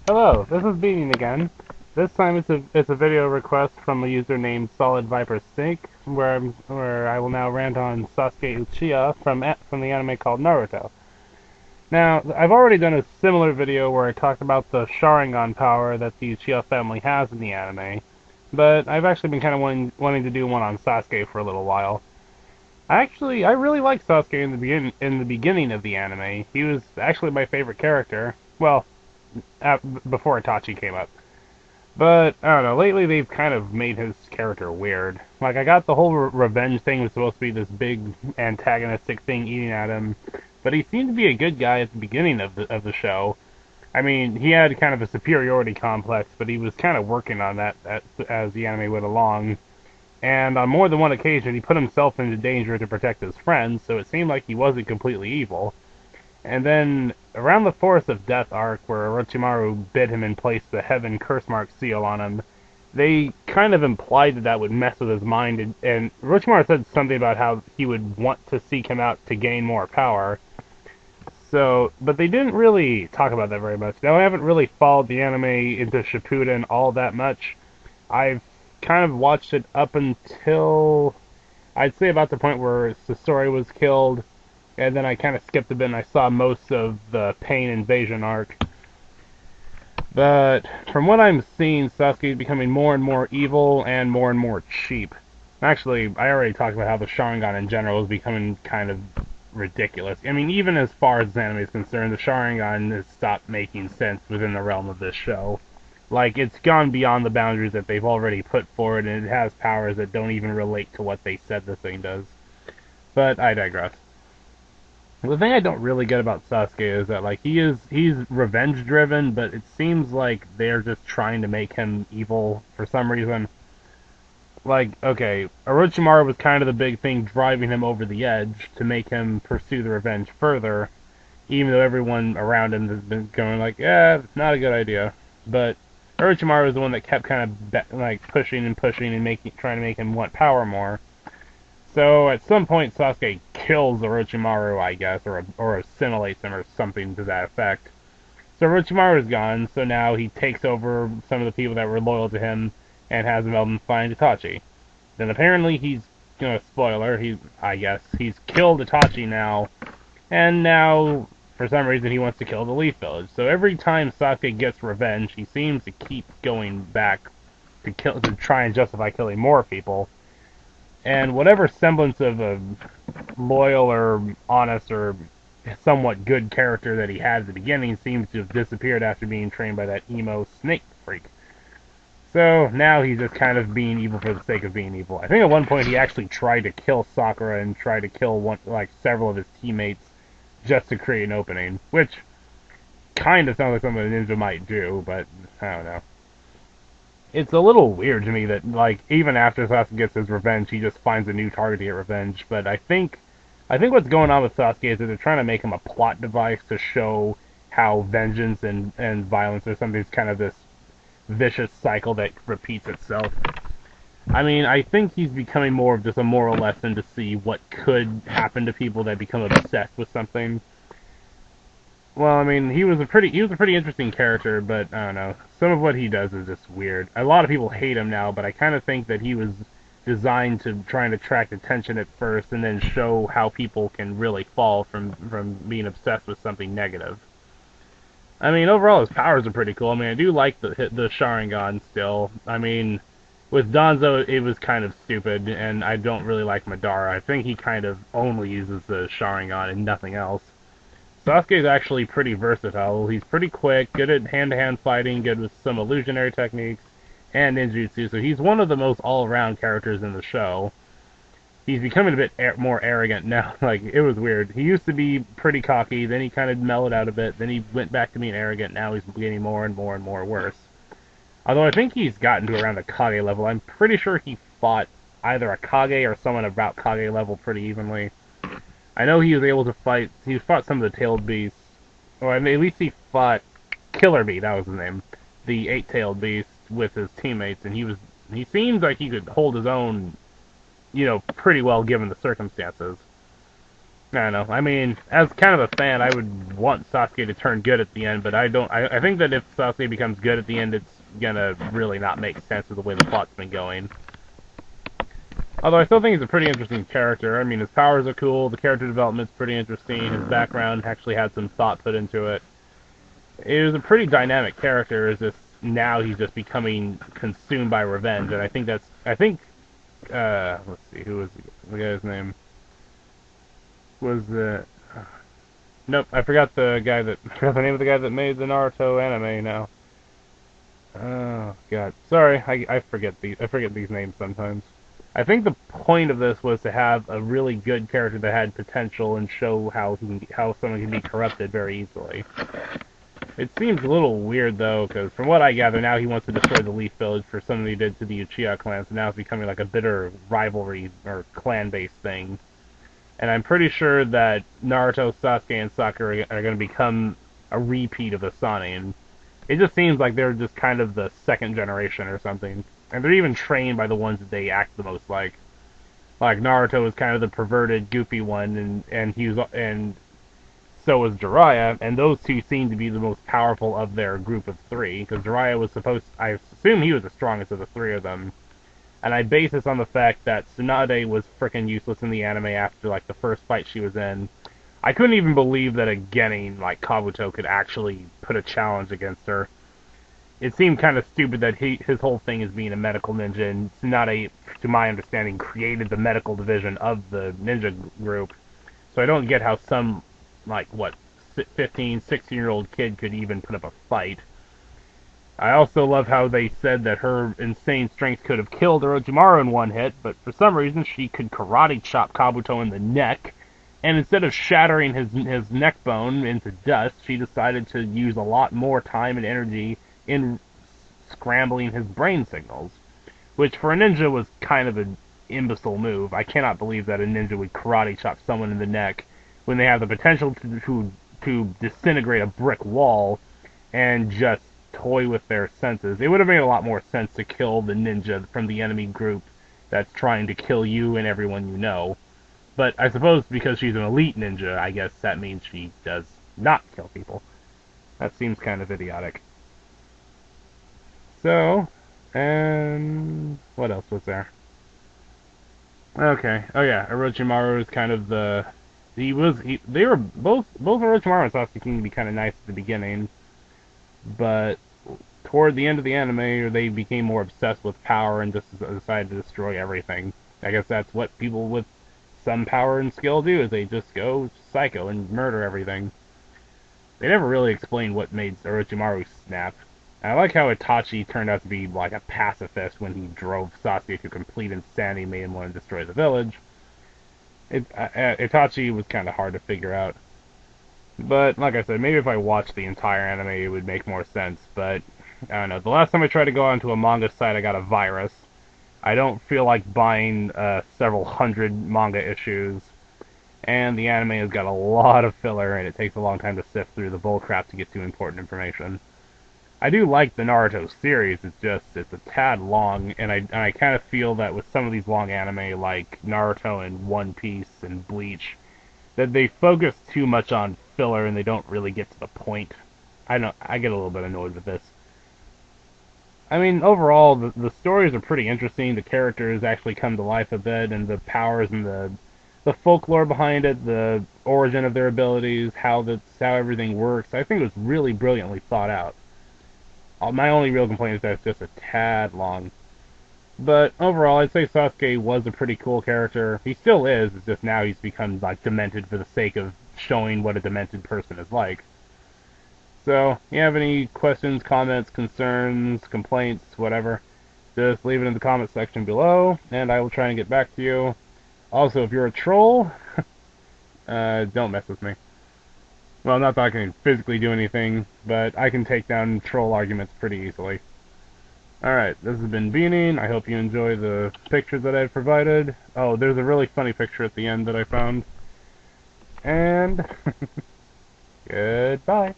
Hello, this is Beating again. This time it's a video request from a user named Solid Viper Sync, where I will now rant on Sasuke Uchiha from the anime called Naruto. Now, I've already done a similar video where I talked about the Sharingan power that the Uchiha family has in the anime, but I've actually been kind of wanting to do one on Sasuke for a little while. I really liked Sasuke in the beginning of the anime. He was actually my favorite character. Well, before Itachi came up. But, I don't know, lately they've kind of made his character weird. Like, I got the whole revenge thing was supposed to be this big antagonistic thing eating at him, but he seemed to be a good guy at the beginning of the show. I mean, he had kind of a superiority complex, but he was kind of working on that as the anime went along. And on more than one occasion, he put himself into danger to protect his friends, so it seemed like he wasn't completely evil. And then, around the Forest of Death arc, where Orochimaru bid him and placed the Heaven Curse Mark seal on him, they kind of implied that would mess with his mind, and Orochimaru said something about how he would want to seek him out to gain more power. So, but they didn't really talk about that very much. Now, I haven't really followed the anime into Shippuden all that much. I've kind of watched it up until, I'd say about the point where Sasori was killed, and then I kind of skipped a bit and I saw most of the Pain Invasion arc. But from what I'm seeing, Sasuke is becoming more and more evil and more cheap. Actually, I already talked about how the Sharingan in general is becoming kind of ridiculous. I mean, even as far as the anime is concerned, the Sharingan has stopped making sense within the realm of this show. Like, it's gone beyond the boundaries that they've already put forward, and it has powers that don't even relate to what they said the thing does. But I digress. The thing I don't really get about Sasuke is that like he's revenge driven, but it seems like they're just trying to make him evil for some reason. Like, okay, Orochimaru was kind of the big thing driving him over the edge to make him pursue the revenge further, even though everyone around him has been going like, yeah, it's not a good idea. But Orochimaru was the one that kept kind of like pushing and trying to make him want power more. So at some point, Sasuke kills Orochimaru, I guess, or assimilates him or something to that effect. So Orochimaru is gone, so now he takes over some of the people that were loyal to him and has them help him find Itachi. Then apparently spoiler, I guess, he's killed Itachi now, and now, for some reason, he wants to kill the Leaf Village. So every time Sasuke gets revenge, he seems to keep going back to try and justify killing more people. And whatever semblance of a loyal or honest or somewhat good character that he had at the beginning seems to have disappeared after being trained by that emo snake freak. So now he's just kind of being evil for the sake of being evil. I think at one point he actually tried to kill Sakura and tried to kill several of his teammates just to create an opening, which kind of sounds like something a ninja might do, but I don't know. It's a little weird to me that, like, even after Sasuke gets his revenge, he just finds a new target to get revenge. But I think what's going on with Sasuke is that they're trying to make him a plot device to show how vengeance and violence or something's kind of this vicious cycle that repeats itself. I mean, I think he's becoming more of just a moral lesson to see what could happen to people that become obsessed with something. Well, I mean, he was a pretty interesting character, but I don't know. Some of what he does is just weird. A lot of people hate him now, but I kind of think that he was designed to try and attract attention at first, and then show how people can really fall from being obsessed with something negative. I mean, overall, his powers are pretty cool. I mean, I do like the Sharingan still. I mean, with Danzo, it was kind of stupid, and I don't really like Madara. I think he kind of only uses the Sharingan and nothing else. Sasuke is actually pretty versatile. He's pretty quick, good at hand-to-hand fighting, good with some illusionary techniques, and ninjutsu, so he's one of the most all-around characters in the show. He's becoming a bit more arrogant now. Like, it was weird. He used to be pretty cocky, then he kind of mellowed out a bit, then he went back to being arrogant, now he's getting more and more worse. Although I think he's gotten to around the Kage level. I'm pretty sure he fought either a Kage or someone about Kage level pretty evenly. I know he was able to fight. He fought some of the tailed beasts, or at least he fought Killer Bee. That was his name, the eight-tailed beast, with his teammates, and he seems like he could hold his own, pretty well given the circumstances. I don't know. I mean, as kind of a fan, I would want Sasuke to turn good at the end, but I don't. I think that if Sasuke becomes good at the end, it's gonna really not make sense with the way the plot's been going. Although I still think he's a pretty interesting character. I mean, his powers are cool, the character development's pretty interesting, his background actually had some thought put into it. It was a pretty dynamic character, it's just now he's just becoming consumed by revenge, and let's see, who was the guy's name? Was nope, I forgot the guy that, I forgot the name of the guy that made the Naruto anime now. Oh, God. Sorry, I forget these names sometimes. I think the point of this was to have a really good character that had potential and show how someone can be corrupted very easily. It seems a little weird though, because from what I gather, now he wants to destroy the Leaf Village for something he did to the Uchiha clan, so now it's becoming like a bitter rivalry or clan-based thing. And I'm pretty sure that Naruto, Sasuke, and Sakura are going to become a repeat of the Sanin. It just seems like they're just kind of the second generation or something. And they're even trained by the ones that they act the most like. Like Naruto was kind of the perverted, goofy one, and so was Jiraiya, and those two seem to be the most powerful of their group of three, because Jiraiya was I assume he was the strongest of the three of them. And I base this on the fact that Tsunade was frickin' useless in the anime after, like, the first fight she was in. I couldn't even believe that a Genin like Kabuto could actually put a challenge against her. It seemed kind of stupid that his whole thing is being a medical ninja, and Tsunade, to my understanding, created the medical division of the ninja group. So I don't get how some, like, 15, 16-year-old kid could even put up a fight. I also love how they said that her insane strength could have killed Orochimaru in one hit, but for some reason she could karate chop Kabuto in the neck, and instead of shattering his neck bone into dust, she decided to use a lot more time and energy in scrambling his brain signals, which for a ninja was kind of an imbecile move. I cannot believe that a ninja would karate chop someone in the neck when they have the potential to disintegrate a brick wall and just toy with their senses. It would have made a lot more sense to kill the ninja from the enemy group that's trying to kill you and everyone you know. But I suppose because she's an elite ninja, I guess that means she does not kill people. That seems kind of idiotic. So, and what else was there? Okay. Oh yeah, Orochimaru is kind of they were both Orochimaru and Sasuke can be kind of nice at the beginning, but toward the end of the anime, they became more obsessed with power and just decided to destroy everything. I guess that's what people with some power and skill do, is they just go psycho and murder everything. They never really explained what made Orochimaru snap. And I like how Itachi turned out to be like a pacifist when he drove Sasuke to complete insanity and made him want to destroy the village. Itachi was kind of hard to figure out. But, like I said, maybe if I watched the entire anime, it would make more sense. But, I don't know. The last time I tried to go onto a manga site, I got a virus. I don't feel like buying several hundred manga issues. And the anime has got a lot of filler, and it takes a long time to sift through the bullcrap to get to important information. I do like the Naruto series, it's a tad long, and I kind of feel that with some of these long anime, like Naruto and One Piece and Bleach, that they focus too much on filler and they don't really get to the point. I get a little bit annoyed with this. I mean, overall, the stories are pretty interesting, the characters actually come to life a bit, and the powers and the folklore behind it, the origin of their abilities, how everything works, I think it was really brilliantly thought out. My only real complaint is that it's just a tad long. But overall, I'd say Sasuke was a pretty cool character. He still is, it's just now he's become like demented for the sake of showing what a demented person is like. So, if you have any questions, comments, concerns, complaints, whatever, just leave it in the comment section below, and I will try and get back to you. Also, if you're a troll, don't mess with me. Well, not that I can physically do anything, but I can take down troll arguments pretty easily. Alright, this has been Beaning. I hope you enjoy the pictures that I've provided. Oh, there's a really funny picture at the end that I found. And goodbye.